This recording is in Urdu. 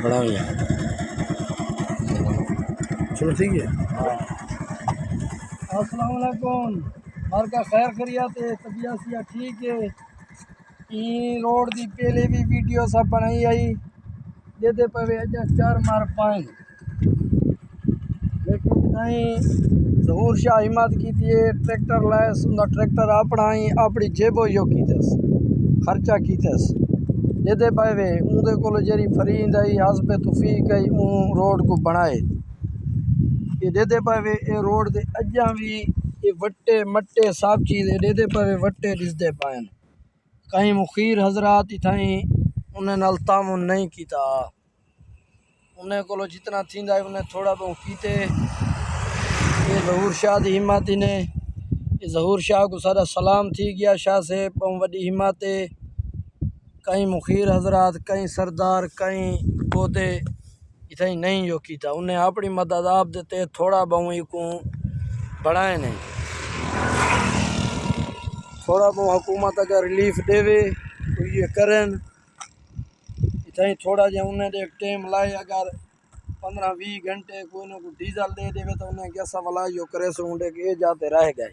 بڑا ہو جائے. چلو ٹھیک ہے. السلام علیکم. ہر کا خیر خیریت ہے، طبیعت سی ٹھیک ہے. این روڈ دی پہلے بھی ویڈیو سب بنائی آئی دے پوے اجا 4 مار پائیں، لیکن نہیں ظہور شاہ ہمت کی تھی ٹریکٹر لائے سندا ٹریکٹر اپنا ہی اپنی جیبو جو کیتس خرچہ کیتس دے پوے اون دے کول جڑی فرید آئی حسب توفیق آئی اون روڈ کو بنائے. یہ دے پوے اے روڈ دے اجاں بھی یہ وٹے مٹے سب چیز دے پوے وٹے دسدے پائیں. کہیں مخیر حضرات اتھائیں انہیں نال تعاون نہیں کیتا، انہیں کولو جتنا تھیندا ہے انہیں تھوڑا بہت کیتے. یہ ظہور شاہ دی ہمت نے، یہ ظہور شاہ کو سارا سلام تھی گیا. شاہ سے پوں وڈی ہمت ہے. کہیں مخیر حضرات کہیں سردار کہیں پودے اتھائیں نہیں جو کیتا، انہیں اپنی مدد آپ دیتے تھوڑا بہت کو بڑھائے نہیں. تھوڑا بہت حکومت اگر ریلیف دے یہ کرن اتھائیں تھوڑا جہا انہیں دے ٹیم لائے اگر 15-20 گھنٹے کوئی نہ کوئی ڈیزل دے دے تو انہیں گیسا والا جو کرے سو انہیں کہ جاتے رہ گئے.